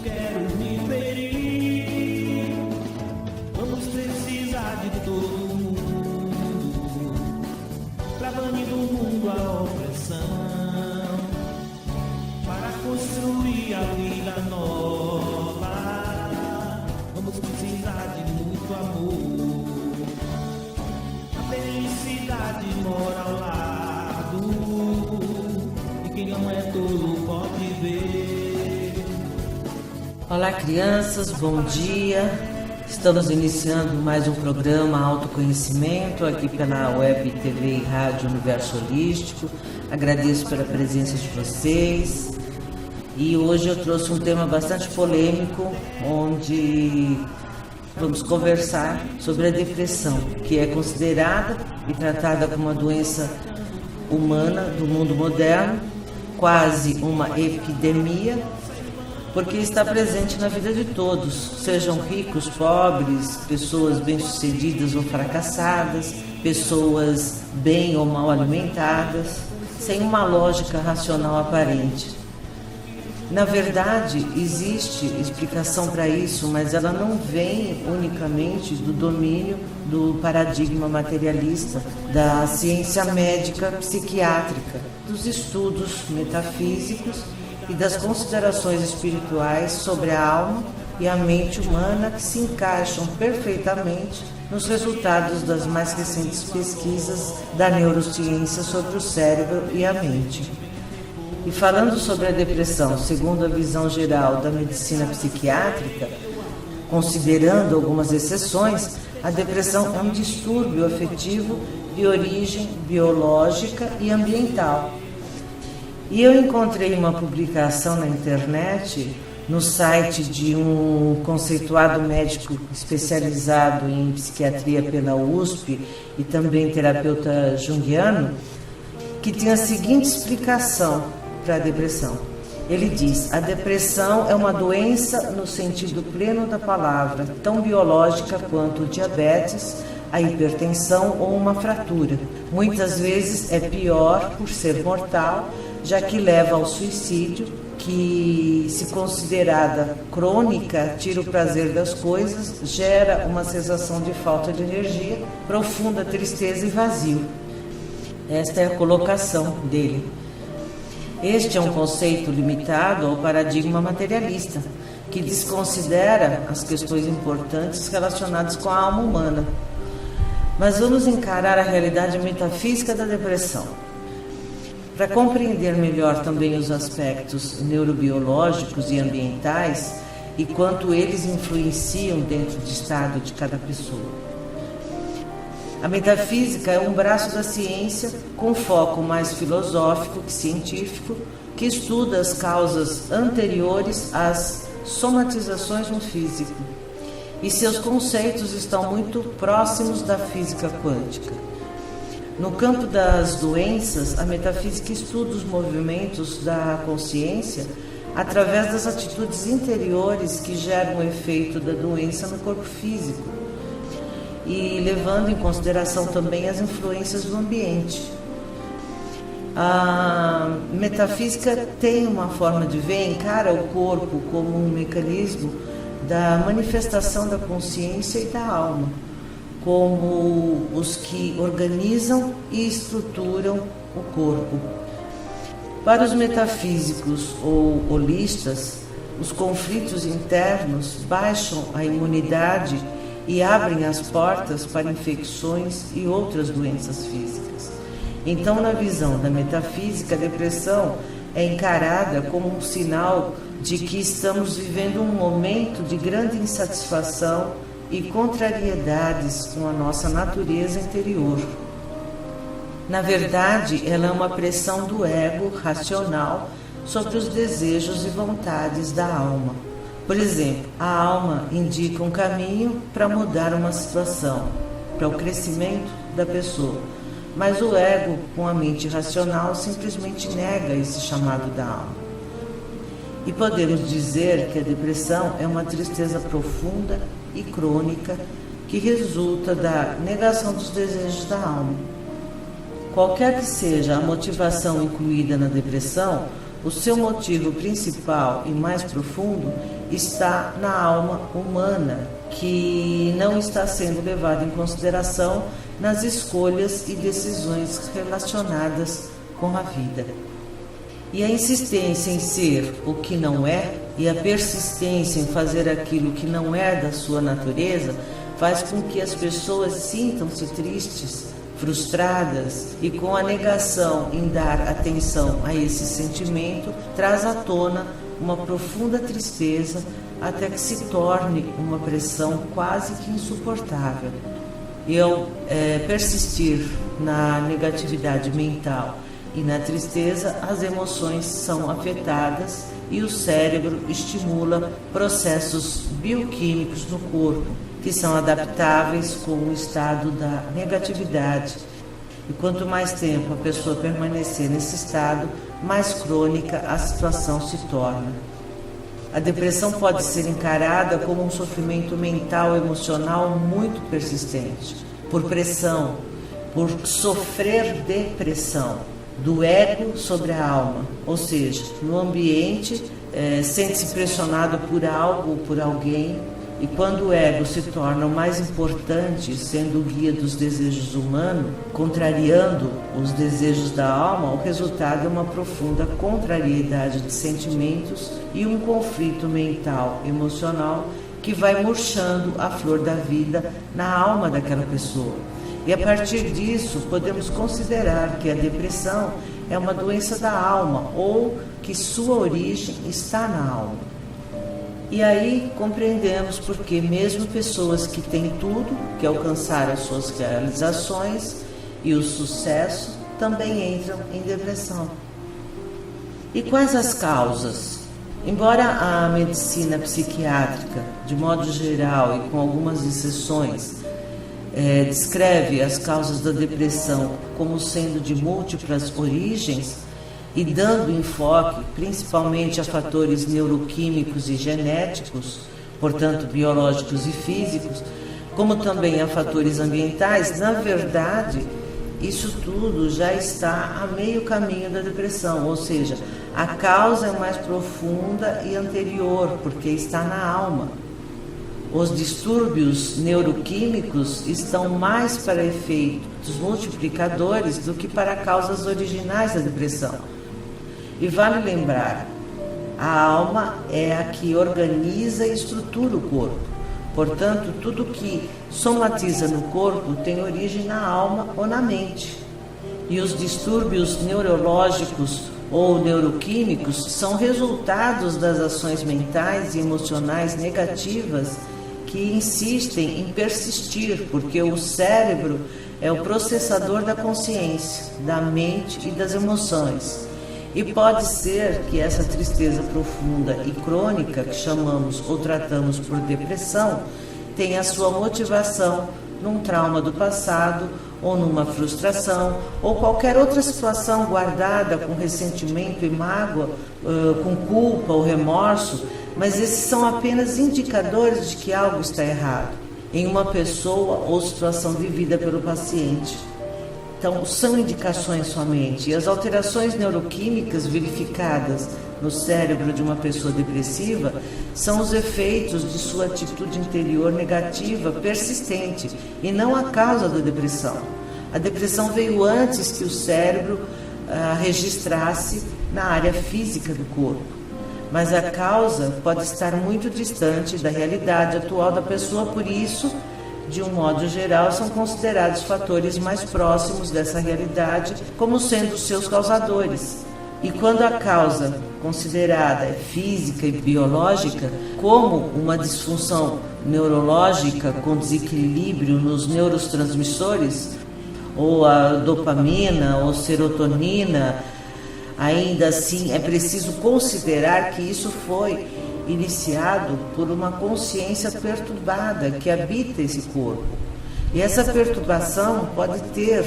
quero me ferir. Vamos precisar de todo mundo pra banir do mundo a opressão, para construir a vida nova. Vamos precisar de muito amor. A felicidade mora ao lado, e quem não é tolo pode ver. Olá, crianças, bom dia. Estamos iniciando mais um programa Autoconhecimento aqui pela Web TV e Rádio Universo Holístico. Agradeço pela presença de vocês. E hoje eu trouxe um tema bastante polêmico, onde vamos conversar sobre a depressão, que é considerada e tratada como uma doença humana do mundo moderno, quase uma epidemia, porque está presente na vida de todos, sejam ricos, pobres, pessoas bem-sucedidas ou fracassadas, pessoas bem ou mal alimentadas, sem uma lógica racional aparente. Na verdade, existe explicação para isso, mas ela não vem unicamente do domínio do paradigma materialista, da ciência médica psiquiátrica, dos estudos metafísicos e das considerações espirituais sobre a alma e a mente humana, que se encaixam perfeitamente nos resultados das mais recentes pesquisas da neurociência sobre o cérebro e a mente. E falando sobre a depressão, segundo a visão geral da medicina psiquiátrica, considerando algumas exceções, a depressão é um distúrbio afetivo de origem biológica e ambiental. E eu encontrei uma publicação na internet, no site de um conceituado médico especializado em psiquiatria pela USP e também terapeuta junguiano, que tem a seguinte explicação para a depressão. Ele diz: a depressão é uma doença no sentido pleno da palavra, tão biológica quanto o diabetes, a hipertensão ou uma fratura. Muitas vezes é pior por ser mortal, já que leva ao suicídio, que, se considerada crônica, tira o prazer das coisas, gera uma sensação de falta de energia, profunda tristeza e vazio. Esta é a colocação dele. Este é um conceito limitado ao paradigma materialista, que desconsidera as questões importantes relacionadas com a alma humana. Mas vamos encarar a realidade metafísica da depressão. Para compreender melhor também os aspectos neurobiológicos e ambientais e quanto eles influenciam dentro do estado de cada pessoa. A metafísica é um braço da ciência com foco mais filosófico que científico, que estuda as causas anteriores às somatizações no físico. E seus conceitos estão muito próximos da física quântica. No campo das doenças, a metafísica estuda os movimentos da consciência através das atitudes interiores que geram o efeito da doença no corpo físico, e levando em consideração também as influências do ambiente. A metafísica tem uma forma de ver, encara o corpo como um mecanismo da manifestação da consciência e da alma, como os que organizam e estruturam o corpo. Para os metafísicos ou holistas, os conflitos internos baixam a imunidade e abrem as portas para infecções e outras doenças físicas. Então, na visão da metafísica, a depressão é encarada como um sinal de que estamos vivendo um momento de grande insatisfação e contrariedades com a nossa natureza interior. Na verdade, ela é uma pressão do ego racional sobre os desejos e vontades da alma. Por exemplo, a alma indica um caminho para mudar uma situação, para o crescimento da pessoa, mas o ego, com a mente racional, simplesmente nega esse chamado da alma. E podemos dizer que a depressão é uma tristeza profunda e crônica que resulta da negação dos desejos da alma. Qualquer que seja a motivação incluída na depressão, o seu motivo principal e mais profundo está na alma humana, que não está sendo levada em consideração nas escolhas e decisões relacionadas com a vida. E a insistência em ser o que não é e a persistência em fazer aquilo que não é da sua natureza faz com que as pessoas sintam-se tristes, frustradas, e com a negação em dar atenção a esse sentimento traz à tona uma profunda tristeza até que se torne uma pressão quase que insuportável. E ao persistir na negatividade mental e na tristeza, as emoções são afetadas e o cérebro estimula processos bioquímicos no corpo, que são adaptáveis com o estado da negatividade. E quanto mais tempo a pessoa permanecer nesse estado, mais crônica a situação se torna. A depressão pode ser encarada como um sofrimento mental e emocional muito persistente, por pressão, por sofrer depressão do ego sobre a alma, ou seja, no ambiente sente-se pressionado por algo ou por alguém, e quando o ego se torna o mais importante, sendo o guia dos desejos humanos, contrariando os desejos da alma, o resultado é uma profunda contrariedade de sentimentos e um conflito mental, emocional, que vai murchando a flor da vida na alma daquela pessoa. E a partir disso, podemos considerar que a depressão é uma doença da alma ou que sua origem está na alma. E aí compreendemos porque mesmo pessoas que têm tudo, que alcançaram as suas realizações e o sucesso, também entram em depressão. E quais as causas? Embora a medicina psiquiátrica, de modo geral e com algumas exceções, descreve as causas da depressão como sendo de múltiplas origens e dando enfoque principalmente a fatores neuroquímicos e genéticos, portanto biológicos e físicos, como também a fatores ambientais, na verdade, isso tudo já está a meio caminho da depressão, ou seja, a causa é mais profunda e anterior, porque está na alma. Os distúrbios neuroquímicos estão mais para efeitos multiplicadores do que para causas originais da depressão. E vale lembrar, a alma é a que organiza e estrutura o corpo. Portanto, tudo que somatiza no corpo tem origem na alma ou na mente. E os distúrbios neurológicos ou neuroquímicos são resultados das ações mentais e emocionais negativas que insistem em persistir, porque o cérebro é o processador da consciência, da mente e das emoções. E pode ser que essa tristeza profunda e crônica, que chamamos ou tratamos por depressão, tenha sua motivação num trauma do passado, ou numa frustração, ou qualquer outra situação guardada com ressentimento e mágoa, com culpa ou remorso, mas esses são apenas indicadores de que algo está errado em uma pessoa ou situação vivida pelo paciente. Então, são indicações somente, e as alterações neuroquímicas verificadas no cérebro de uma pessoa depressiva são os efeitos de sua atitude interior negativa persistente e não a causa da depressão. A depressão veio antes que o cérebro registrasse na área física do corpo, mas a causa pode estar muito distante da realidade atual da pessoa, por isso, de um modo geral, são considerados fatores mais próximos dessa realidade como sendo seus causadores. E quando a causa considerada é física e biológica, como uma disfunção neurológica com desequilíbrio nos neurotransmissores, ou a dopamina ou serotonina, ainda assim é preciso considerar que isso foi iniciado por uma consciência perturbada que habita esse corpo. E essa perturbação pode ter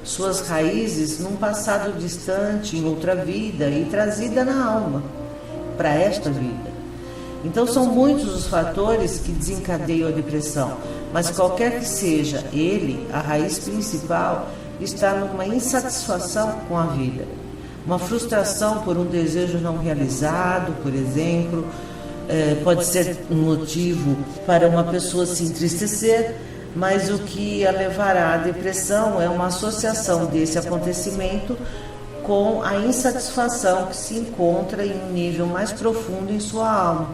suas raízes num passado distante, em outra vida, e trazida na alma, para esta vida. Então são muitos os fatores que desencadeiam a depressão, mas qualquer que seja ele, a raiz principal está numa insatisfação com a vida. Uma frustração por um desejo não realizado, por exemplo, pode ser um motivo para uma pessoa se entristecer, mas o que a levará à depressão é uma associação desse acontecimento com a insatisfação que se encontra em um nível mais profundo em sua alma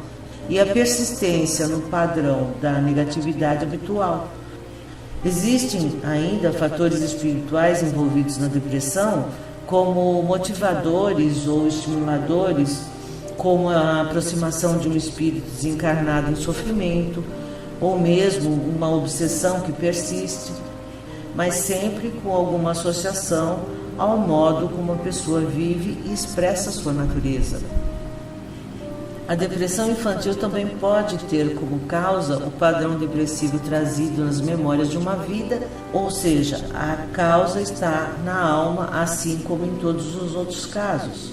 e a persistência no padrão da negatividade habitual. Existem ainda fatores espirituais envolvidos na depressão, como motivadores ou estimuladores, como a aproximação de um espírito desencarnado em sofrimento, ou mesmo uma obsessão que persiste, mas sempre com alguma associação ao modo como a pessoa vive e expressa sua natureza. A depressão infantil também pode ter como causa o padrão depressivo trazido nas memórias de uma vida, ou seja, a causa está na alma, assim como em todos os outros casos.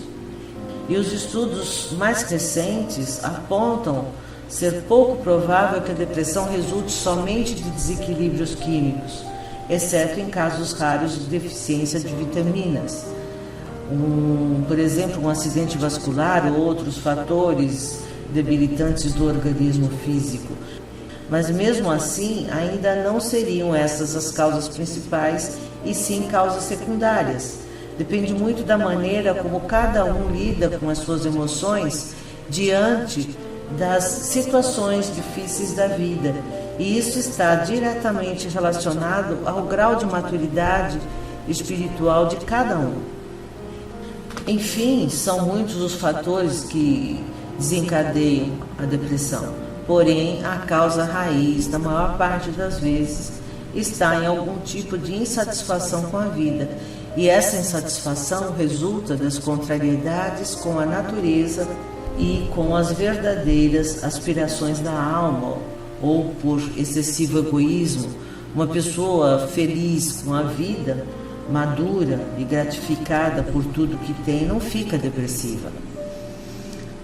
E os estudos mais recentes apontam ser pouco provável que a depressão resulte somente de desequilíbrios químicos, exceto em casos raros de deficiência de vitaminas. Por exemplo, um acidente vascular ou outros fatores debilitantes do organismo físico. Mas mesmo assim, ainda não seriam essas as causas principais, e sim causas secundárias. Depende muito da maneira como cada um lida com as suas emoções diante das situações difíceis da vida. E isso está diretamente relacionado ao grau de maturidade espiritual de cada um. Enfim, são muitos os fatores que desencadeiam a depressão. Porém, a causa raiz, na maior parte das vezes, está em algum tipo de insatisfação com a vida. E essa insatisfação resulta das contrariedades com a natureza e com as verdadeiras aspirações da alma, ou por excessivo egoísmo. Uma pessoa feliz com a vida, madura e gratificada por tudo que tem, não fica depressiva.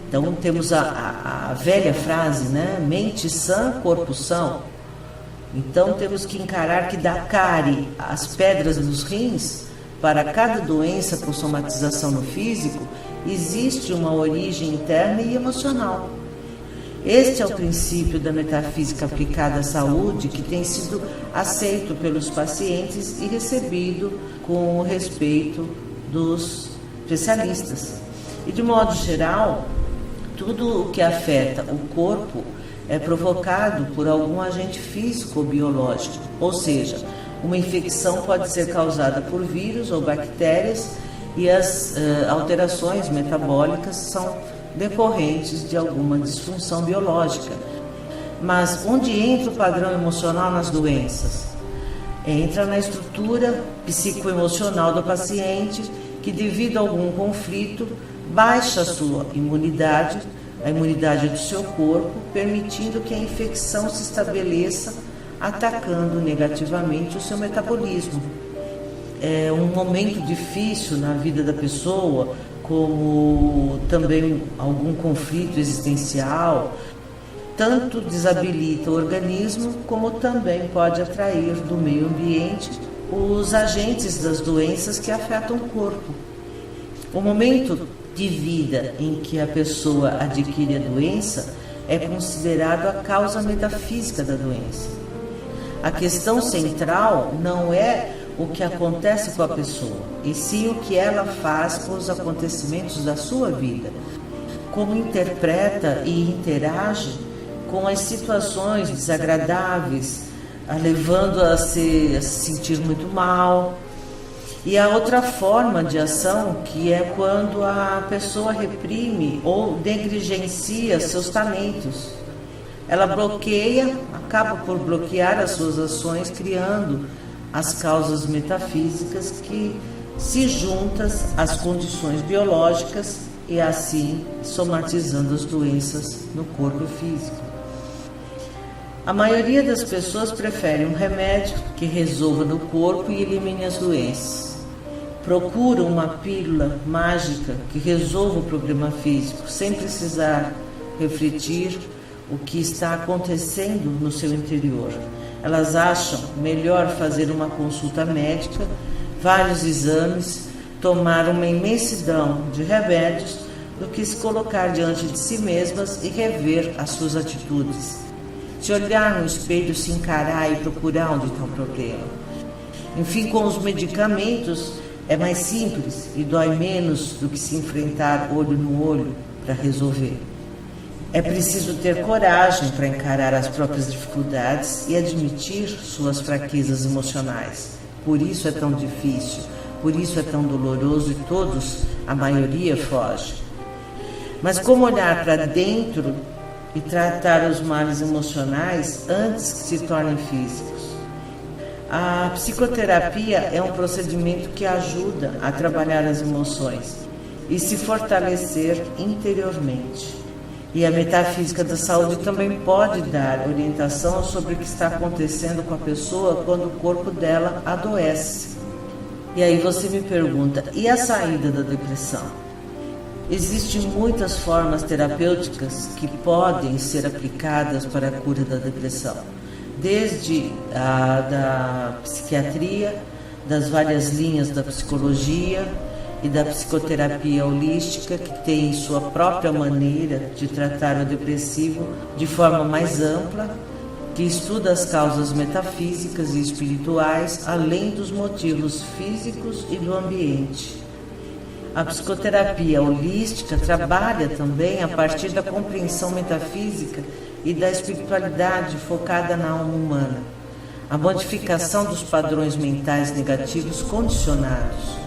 Então temos a velha frase, né? Mente sã, corpo são. Então temos que encarar que da cárie às pedras nos rins, para cada doença com somatização no físico, existe uma origem interna e emocional. Este é o princípio da metafísica aplicada à saúde, que tem sido aceito pelos pacientes e recebido com o respeito dos especialistas. E de modo geral, tudo o que afeta o corpo é provocado por algum agente físico ou biológico, ou seja, uma infecção pode ser causada por vírus ou bactérias, e as alterações metabólicas são decorrentes de alguma disfunção biológica. Mas onde entra o padrão emocional nas doenças? Entra na estrutura psicoemocional do paciente, que devido a algum conflito baixa a sua imunidade, a imunidade do seu corpo, permitindo que a infecção se estabeleça, atacando negativamente o seu metabolismo. É um momento difícil na vida da pessoa, como também algum conflito existencial, tanto desabilita o organismo, como também pode atrair do meio ambiente os agentes das doenças que afetam o corpo. O momento de vida em que a pessoa adquire a doença é considerado a causa metafísica da doença. A questão central não é o que acontece com a pessoa, e sim o que ela faz com os acontecimentos da sua vida, como interpreta e interage com as situações desagradáveis, a levando a se sentir muito mal. E a outra forma de ação, que é quando a pessoa reprime ou negligencia seus talentos. Ela bloqueia, acaba por bloquear as suas ações, criando as causas metafísicas que se juntam às condições biológicas e assim somatizando as doenças no corpo físico. A maioria das pessoas prefere um remédio que resolva no corpo e elimine as doenças. Procura uma pílula mágica que resolva o problema físico, sem precisar refletir o que está acontecendo no seu interior. Elas acham melhor fazer uma consulta médica, vários exames, tomar uma imensidão de remédios do que se colocar diante de si mesmas e rever as suas atitudes. Se olhar no espelho, se encarar e procurar onde está o problema. Enfim, com os medicamentos é mais simples e dói menos do que se enfrentar olho no olho para resolver. É preciso ter coragem para encarar as próprias dificuldades e admitir suas fraquezas emocionais. Por isso é tão difícil, por isso é tão doloroso e todos, a maioria, foge. Mas como olhar para dentro e tratar os males emocionais antes que se tornem físicos? A psicoterapia é um procedimento que ajuda a trabalhar as emoções e se fortalecer interiormente. E a metafísica da saúde também pode dar orientação sobre o que está acontecendo com a pessoa quando o corpo dela adoece. E aí você me pergunta, e a saída da depressão? Existem muitas formas terapêuticas que podem ser aplicadas para a cura da depressão, desde a da psiquiatria, das várias linhas da psicologia e da psicoterapia holística, que tem sua própria maneira de tratar o depressivo de forma mais ampla, que estuda as causas metafísicas e espirituais, além dos motivos físicos e do ambiente. A psicoterapia holística trabalha também a partir da compreensão metafísica e da espiritualidade focada na alma humana, a modificação dos padrões mentais negativos condicionados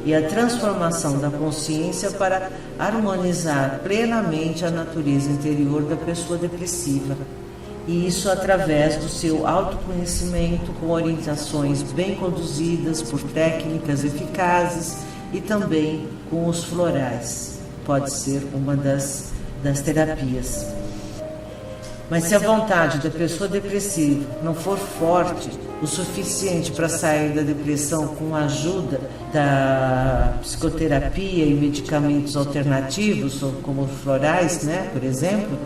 e a transformação da consciência para harmonizar plenamente a natureza interior da pessoa depressiva. E isso através do seu autoconhecimento, com orientações bem conduzidas por técnicas eficazes e também com os florais. Pode ser uma das terapias. Mas se a vontade da pessoa depressiva não for forte o suficiente para sair da depressão com a ajuda da psicoterapia e medicamentos alternativos, como florais, por exemplo,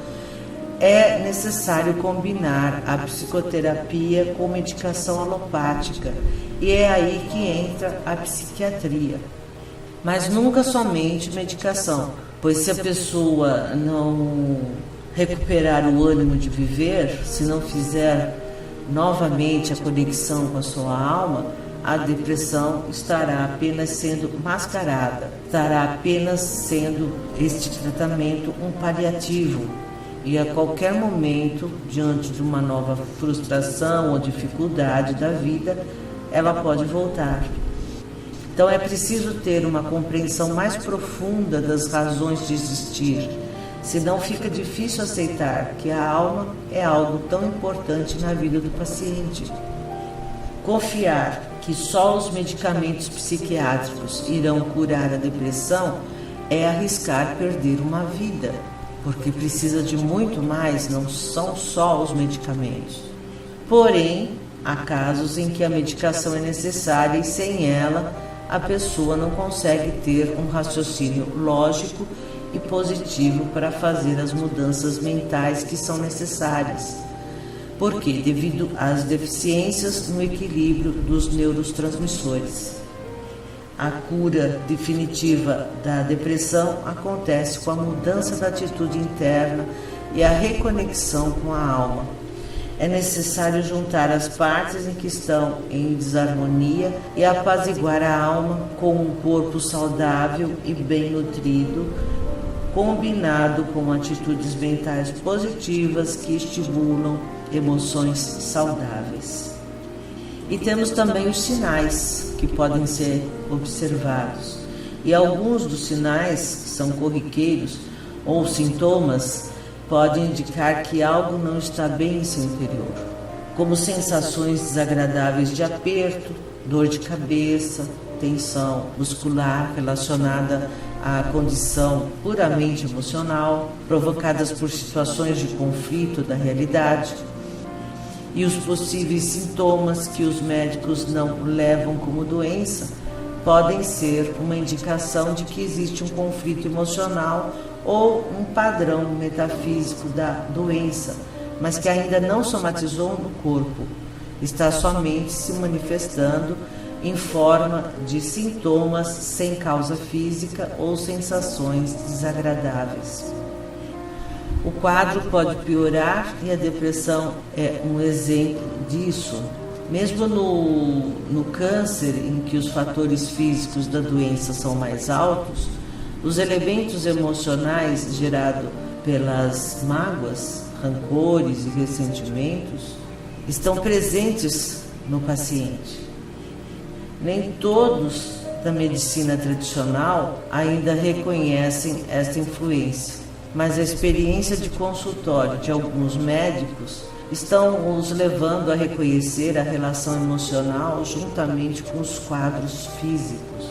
é necessário combinar a psicoterapia com medicação alopática. E é aí que entra a psiquiatria. Mas nunca somente medicação, pois se a pessoa não recuperar o ânimo de viver, se não fizer novamente a conexão com a sua alma, a depressão estará apenas sendo mascarada, estará apenas sendo este tratamento um paliativo. E a qualquer momento, diante de uma nova frustração ou dificuldade da vida, ela pode voltar. Então é preciso ter uma compreensão mais profunda das razões de existir, senão fica difícil aceitar que a alma é algo tão importante na vida do paciente. Confiar que só os medicamentos psiquiátricos irão curar a depressão é arriscar perder uma vida, porque precisa de muito mais, não são só os medicamentos. Porém, há casos em que a medicação é necessária e sem ela a pessoa não consegue ter um raciocínio lógico e positivo para fazer as mudanças mentais que são necessárias. Por quê? Devido às deficiências no equilíbrio dos neurotransmissores. A cura definitiva da depressão acontece com a mudança da atitude interna e a reconexão com a alma. É necessário juntar as partes em que estão em desarmonia e apaziguar a alma com um corpo saudável e bem nutrido, combinado com atitudes mentais positivas que estimulam emoções saudáveis. E temos também os sinais que podem ser observados. E alguns dos sinais, que são corriqueiros, ou sintomas, podem indicar que algo não está bem em seu interior, como sensações desagradáveis de aperto, dor de cabeça, tensão muscular relacionada à condição puramente emocional, provocadas por situações de conflito da realidade, e os possíveis sintomas que os médicos não levam como doença podem ser uma indicação de que existe um conflito emocional ou um padrão metafísico da doença, mas que ainda não somatizou no corpo, está somente se manifestando em forma de sintomas sem causa física ou sensações desagradáveis. O quadro pode piorar e a depressão é um exemplo disso. Mesmo no câncer, em que os fatores físicos da doença são mais altos, os elementos emocionais gerados pelas mágoas, rancores e ressentimentos estão presentes no paciente. Nem todos da medicina tradicional ainda reconhecem esta influência, mas a experiência de consultório de alguns médicos estão os levando a reconhecer a relação emocional juntamente com os quadros físicos.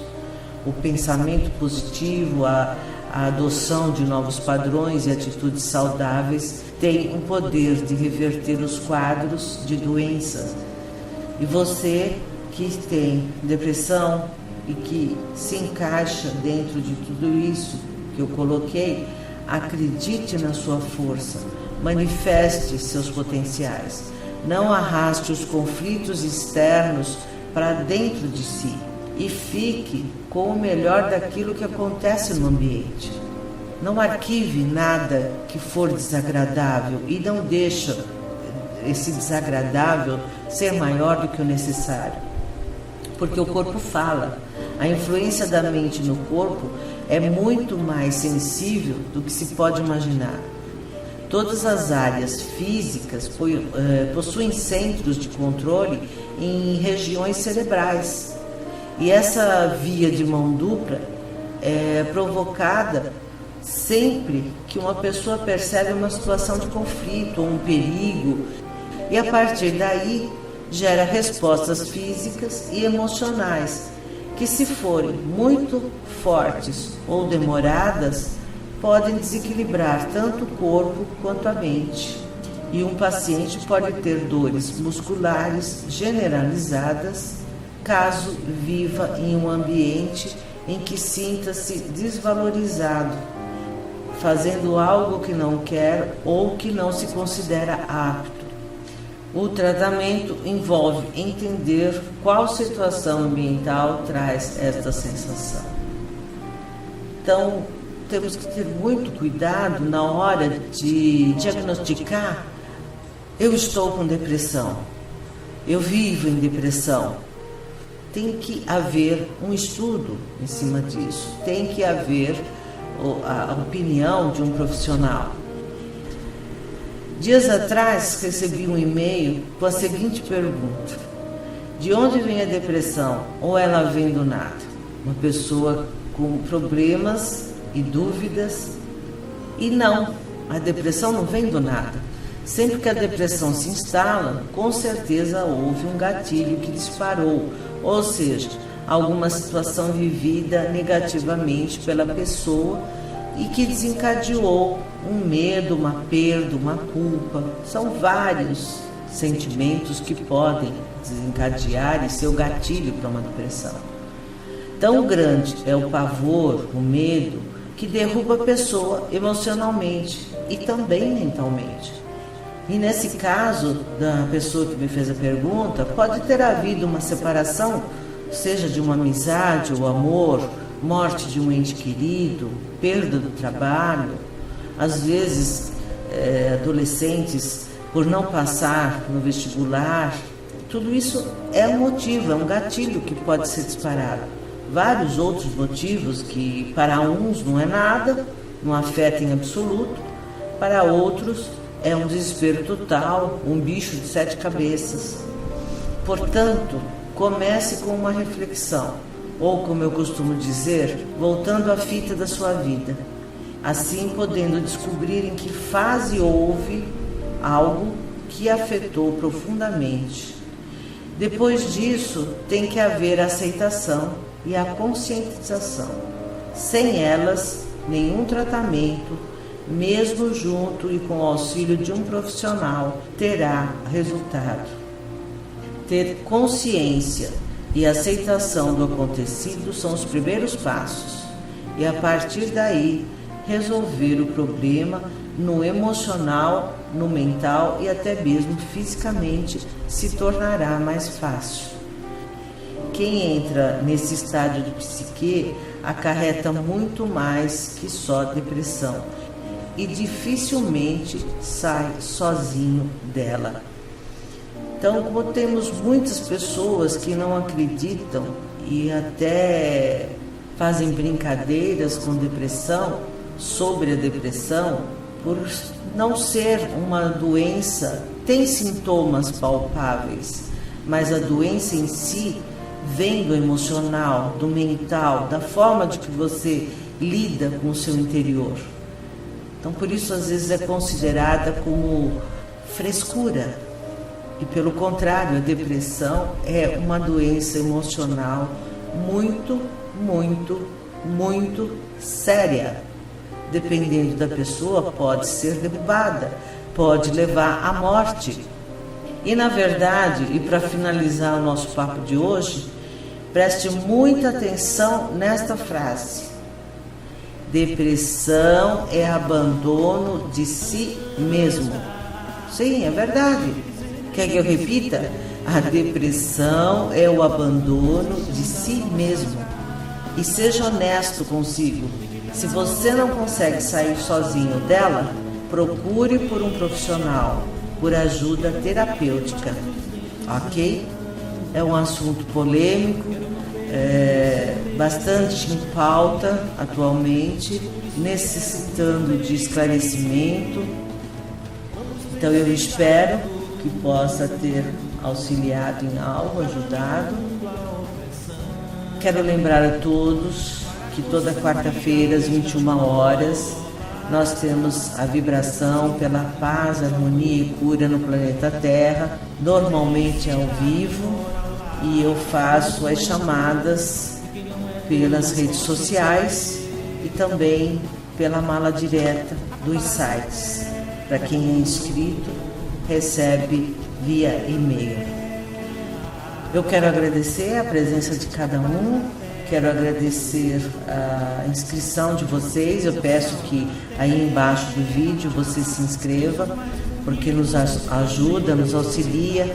O pensamento positivo, a adoção de novos padrões e atitudes saudáveis tem um poder de reverter os quadros de doenças. E você que tem depressão e que se encaixa dentro de tudo isso que eu coloquei, acredite na sua força, manifeste seus potenciais, não arraste os conflitos externos para dentro de si e fique com o melhor daquilo que acontece no ambiente. Não arquive nada que for desagradável e não deixe esse desagradável ser maior do que o necessário. Porque o corpo fala. A influência da mente no corpo é muito mais sensível do que se pode imaginar. Todas as áreas físicas possuem centros de controle em regiões cerebrais. E essa via de mão dupla é provocada sempre que uma pessoa percebe uma situação de conflito ou um perigo. E a partir daí gera respostas físicas e emocionais que, se forem muito fortes ou demoradas, podem desequilibrar tanto o corpo quanto a mente. E um paciente pode ter dores musculares generalizadas caso viva em um ambiente em que sinta-se desvalorizado, fazendo algo que não quer ou que não se considera apto. O tratamento envolve entender qual situação ambiental traz esta sensação. Então, temos que ter muito cuidado na hora de diagnosticar: eu estou com depressão, eu vivo em depressão. Tem que haver um estudo em cima disso, tem que haver a opinião de um profissional. Dias atrás recebi um e-mail com a seguinte pergunta: de onde vem a depressão? Ou ela vem do nada? Uma pessoa com problemas e dúvidas. E não, a depressão não vem do nada. Sempre que a depressão se instala, com certeza houve um gatilho que disparou, ou seja, alguma situação vivida negativamente pela pessoa e que desencadeou um medo, uma perda, uma culpa. São vários sentimentos que podem desencadear e ser o gatilho para uma depressão. Tão grande é o pavor, o medo, que derruba a pessoa emocionalmente e também mentalmente. E nesse caso da pessoa que me fez a pergunta, pode ter havido uma separação, seja de uma amizade ou amor, morte de um ente querido, perda do trabalho. Às vezes, adolescentes, por não passar no vestibular, tudo isso é um motivo, é um gatilho que pode ser disparado. Vários outros motivos que para uns não é nada, não afeta em absoluto, para outros é um desespero total, um bicho de 7 cabeças. Portanto, comece com uma reflexão, ou como eu costumo dizer, voltando à fita da sua vida, assim podendo descobrir em que fase houve algo que afetou profundamente. Depois disso, tem que haver a aceitação e a conscientização. Sem elas, nenhum tratamento, mesmo junto e com o auxílio de um profissional, terá resultado. Ter consciência e aceitação do acontecido são os primeiros passos, e a partir daí resolver o problema no emocional, no mental e até mesmo fisicamente se tornará mais fácil. quem entra nesse estágio de psique acarreta muito mais que só depressão e dificilmente sai sozinho dela. Então, como temos muitas pessoas que não acreditam e até fazem brincadeiras com depressão, sobre a depressão, por não ser uma doença, tem sintomas palpáveis, mas a doença em si vem do emocional, do mental, da forma de que você lida com o seu interior. Então, por isso, às vezes é considerada como frescura. E, pelo contrário, a depressão é uma doença emocional muito, muito, muito séria. Dependendo da pessoa, pode ser derrubada, pode levar à morte. E, na verdade, e para finalizar o nosso papo de hoje, preste muita atenção nesta frase. Depressão é abandono de si mesmo. Sim, é verdade. Quer que eu repita? A depressão é o abandono de si mesmo. E seja honesto consigo. Se você não consegue sair sozinho dela, procure por um profissional, por ajuda terapêutica. Ok? É um assunto polêmico, bastante em pauta atualmente, necessitando de esclarecimento. Então eu espero que possa ter auxiliado em algo, ajudado. Quero lembrar a todos que toda quarta-feira, às 21 horas, nós temos a vibração pela paz, harmonia e cura no planeta Terra, normalmente ao vivo, e eu faço as chamadas pelas redes sociais e também pela mala direta dos sites. Para quem é inscrito, recebe via e-mail. Eu quero agradecer a presença de cada um, quero agradecer a inscrição de vocês. Eu peço que aí embaixo do vídeo você se inscreva, porque nos ajuda, nos auxilia.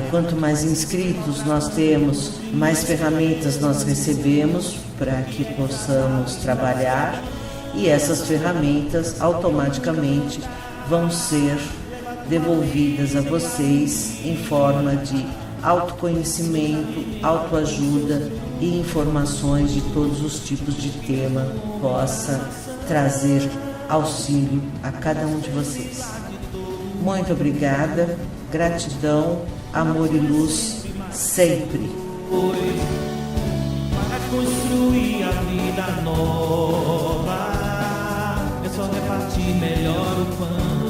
Quanto mais inscritos nós temos, mais ferramentas nós recebemos para que possamos trabalhar, e essas ferramentas automaticamente vão ser devolvidas a vocês em forma de autoconhecimento, autoajuda e informações de todos os tipos de tema possa trazer auxílio a cada um de vocês. Muito obrigada, gratidão, amor e luz sempre. Para construir a vida nova, é só repartir melhor o pão.